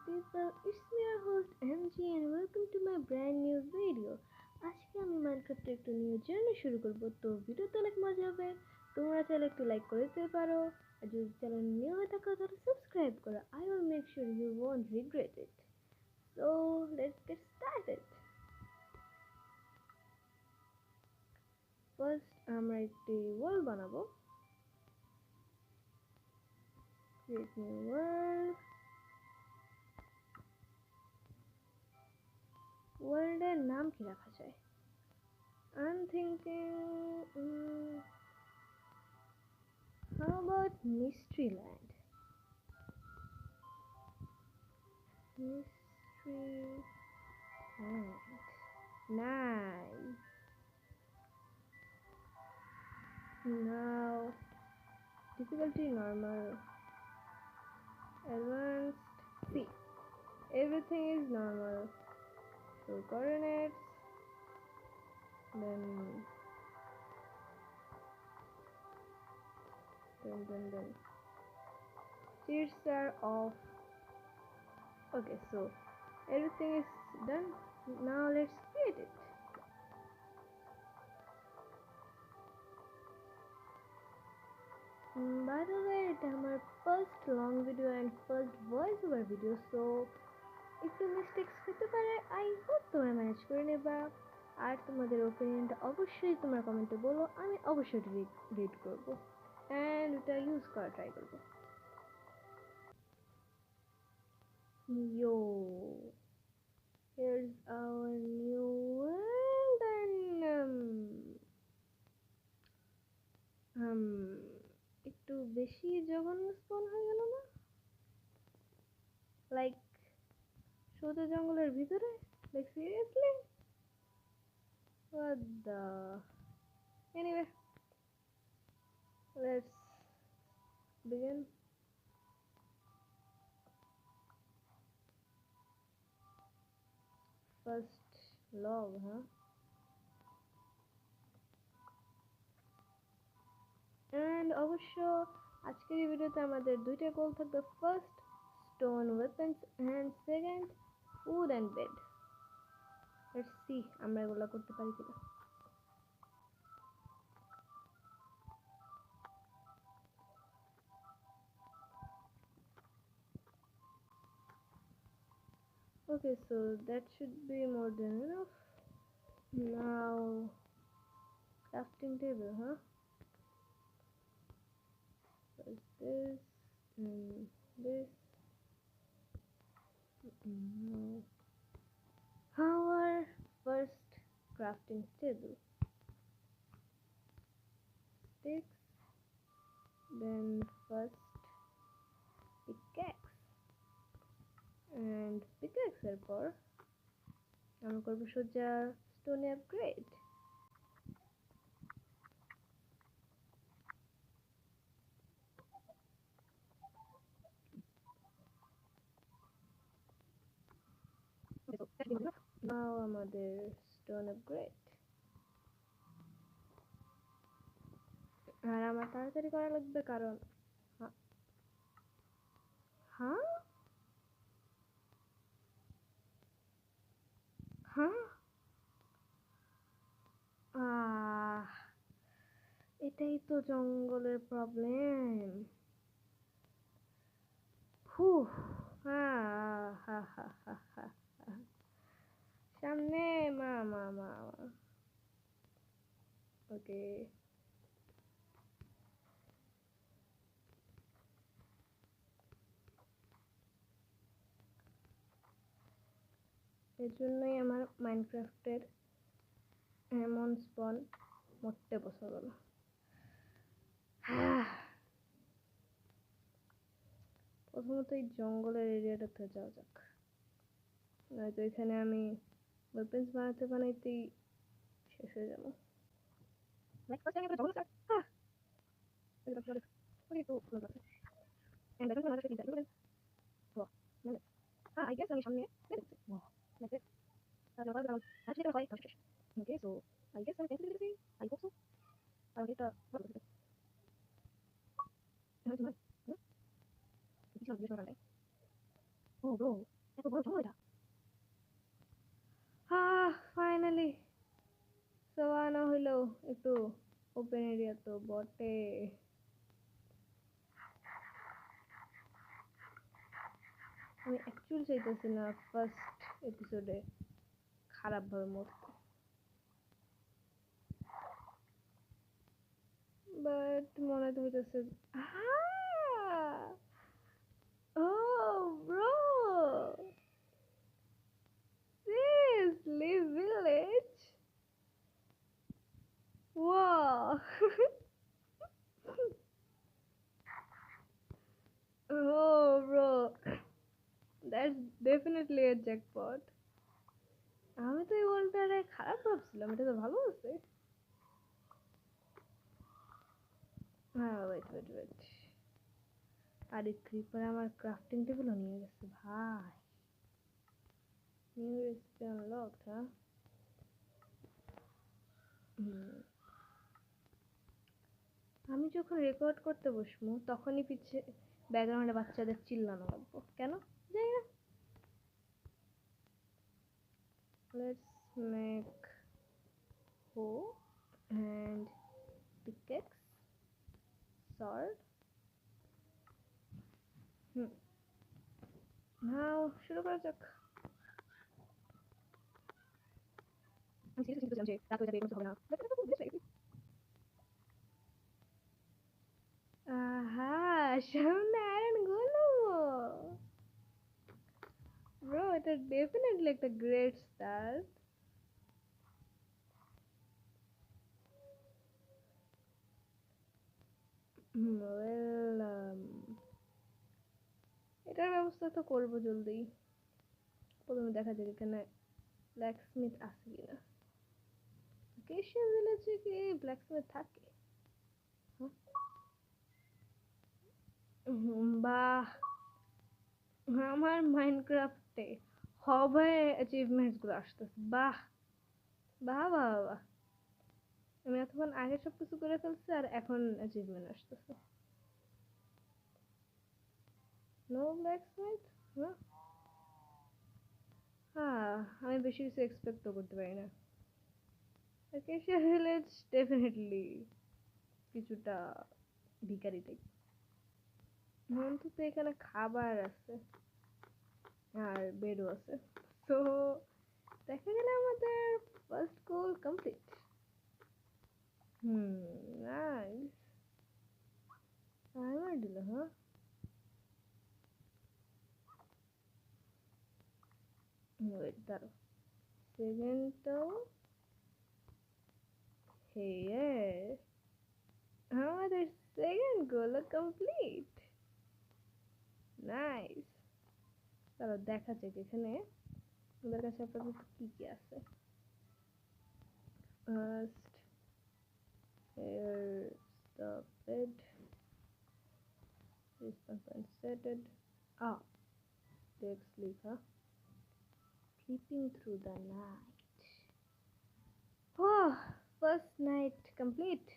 people, it's me your host MG and welcome to my brand new video. আজকে আমি মাইনক্রাফটে একটু new journey শুরু করব, তো ভিডিওতে অনেক মজা হবে। তোমরা চাইলে একটু লাইক করে দিতে পারো, আর যদি চ্যানেল নিউ হয়ে থাকো তাহলে সাবস্ক্রাইব করো। I will make sure you won't regret it. So let's get started. First আমরা একটি ওয়াল বানাবো। Create new world. ওয়ার্ল্ডের নাম কি রাখা যায়? I'm thinking, how about Mystery Land? Mystery Land. Nice. Now, difficulty normal. Advanced. See, everything is normal. So coordinates. Then. Cheats are off. Okay, so everything is done. Now let's create it. By the way, it's my first long video and first voiceover video, so একটু mistakes হতে পারে। I hope তোমরা manage করে নেবা। আর তোমাদের ওপিনিয়নটা অবশ্যই তোমরা কমেন্টে বলো, আমি অবশ্যই রিড করবো অ্যান্ড ওটা ইউজ করা ট্রাই করবো। Yo, here's our new world and একটু বেশি জঘন্য স্পন হয়ে গেল না? লাইক সোজা জঙ্গলের ভিতরে? Like seriously? What the? Anyway, let's begin. First log, huh? And অবশ্য আজকের এই ভিডিওতে আমাদের দুইটা গোল থাকবে। First stone weapons and second food and bed. Let's see আমরা এগুলো করতে পারি কিনা। Okay, so that should be more than enough. Now crafting table, huh? First this and this. Our first crafting table. Sticks. Then first pickaxe. And pickaxe এর পর আমরা করবো সোজা স্টোনে আপগ্রেড। নাও আমাদের স্টোন আপগ্রেড। আর আমার তাড়াতাড়ি করা লাগবে কারণ হ্যাঁ হ্যাঁ এটাই তো জঙ্গলের প্রবলেম। সামনে মা মা মা ওকে এর জন্যই আমার মাইনক্রাফটের এমন স্পন মোটে পছন্দ না। প্রথমত এই জঙ্গলের এরিয়াটাতে যাওয়া যাক, নয়তো এখানে আমি ওয়েপন্স বানাইতেই শেষ হয়ে যাবো। I guess আমি সামনে okay, so I guess I'm thankful. I hope so. I'll get bro, এত বড় জঙ্গল এটা। ফাইনালি সওয়ানা হইলো একটু ওপেন এরিয়া তো বটে। আমি অ্যাকচুয়ালি চাইতেছি না ফার্স্ট এপিসোডে খারাপভাবে মরতে, বাট মনে তো হইতেছে ও bro, this live village, wow. Oh bro, that's definitely a jackpot. আমি তো এই ওয়ার্ল্ডটারে খারাপ ভাবছিলাম, এটা তো ভালো আছে। হ্যাঁ ওয়েট ওয়েট ওয়েট, আরে ক্রিপার আমার ক্রাফটিং টেবিলও নিয়ে গেছে ভাই। নিউ রেসিপি আনলকড, হ্যাঁ। আমি যখন রেকর্ড করতে বসবো তখনই পিছে ব্যাকগ্রাউন্ডে বাচ্চাদের চিল্লানো লাগবো কেন জানি না। Let's make hoe and pickaxe sword. নাও শুরু করা যাক। আমি সিরিয়াসলি চিন্তা করছিলাম যে রাত হয়ে যাবে, এর মধ্যে হবে না, বাট এটা তো খুব বেস্ট লাগছে। আহা, সামনে আয়রন গোলেম ব্রো, এটা ডেফিনেটলি একটা গ্রেট স্টার্ট। ওয়েল, এটার ব্যবস্থা তো করবো জলদি। প্রথমে দেখা যাক এখানে ব্ল্যাকস্মিথ আছে কিনা। এশিয়া ভিলেজে কি ব্ল্যাকস্মিথ থাকে? বাহ, আমার মাইনক্রাফটে হবে অ্যাচিভমেন্টস গুলো আসতেছে। বাহ বাহ বাহ বাহ, আমি এতক্ষণ আগে সবকিছু করে ফেলছি আর এখন অ্যাচিভমেন্ট আসতেছে। নো ব্ল্যাকস্মিথ, হ্যাঁ আমি বেশি কিছু এক্সপেক্টও করতে পারি না। এশিয়া ভিলেজ ডেফিনেটলি কিছুটা ভিখারি টাইপ। অন্তত এখানে খাবার আছে আর বেডও আছে, তো দেখা গেলে আমাদের ফার্স্ট গোল কমপ্লিট। নাইস। টাইমার দিল, হ্যাঁ। ওয়েট দাঁড়ো, সেকেন্ডটাও here, আমাদের সেকেন্ড গোল কমপ্লিট। নাইস। চলো দেখা যাক এখানে ওদের কাছে আপাতত কি কি আছে। First, here's the bed, this one setted. Ah, let's sleep, huh? Sleeping through the night. Oh, first night complete.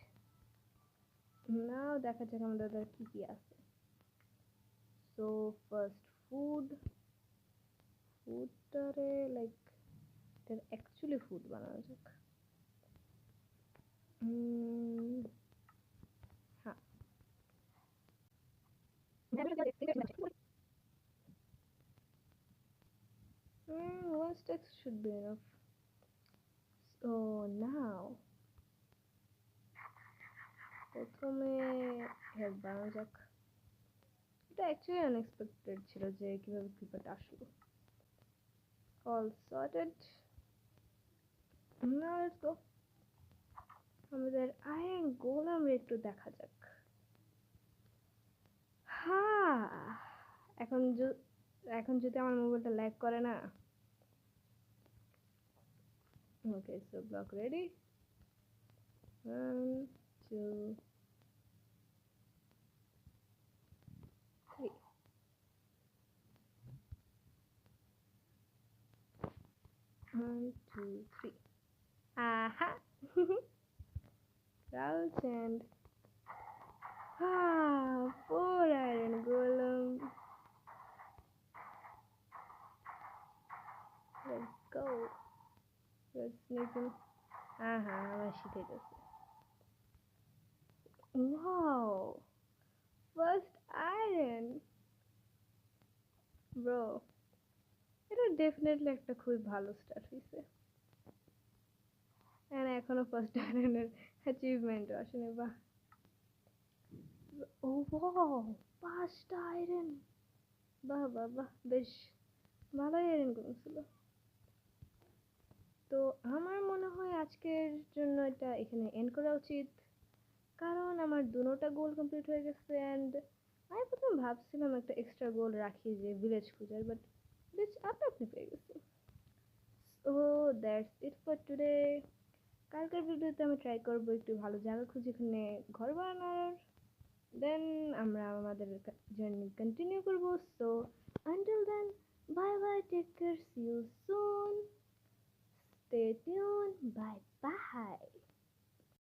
Now দেখা যাক আমাদের কি কি আছে। So first foodটারে লাইক এটার অ্যাকচুয়ালি ফুড বানানো যাক। হ্যাঁ, one stack should be enough. So now প্রথমে হেল্প বানানো যাক। এটা অ্যাকচুয়ালি আনএক্সপেক্টেড ছিল যে কিভাবে ক্রিপারটা আসলো। All sorted. Now let's go. আমাদের আয়রন গোলেম একটু দেখা যাক। হ্যাঁ, এখন যদি আমার মোবাইলটা ল্যাগ করে না। ওকে, so block ready. 1 2 3, 1 2 3. Aha. Crouch and poor iron golem. হ্যাঁ আমার শিখাইতেছে। ওয়াও, ফার্স্ট আয়রন ব্রো, এটা ডেফিনেটলি একটা খুবই ভালো স্টার্ট হয়েছে। এন্ড এখনো ফার্স্ট আয়রনের অ্যাচিভমেন্টও আসেনি। বাহ, ও ওয়াও, 5টা আয়রন, বাহ বাহ বাহ, বেশ ভালোই আয়রন করেছিল। তো আমার মনে হয় আজকের জন্য এটা এখানে এন্ড করা উচিত, কারণ আমার দুটোটা গোল কমপ্লিট হয়ে গেছে। অ্যান্ড আমি প্রথমে ভাবছিলাম একটা এক্সট্রা গোল রাখি যে ভিলেজ খুঁজার, বাট ভিলেজ আপনি আপনি পেয়ে গেছি। So that's it for today. কালকের ভিডিওতে আমি ট্রাই করবো একটু ভালো জায়গা খুঁজে এখানে ঘর বানানোর, দেন আমরা আমাদের জার্নি কন্টিনিউ করবো। So until then, bye bye, take care, see you soon, stay tune, bye by.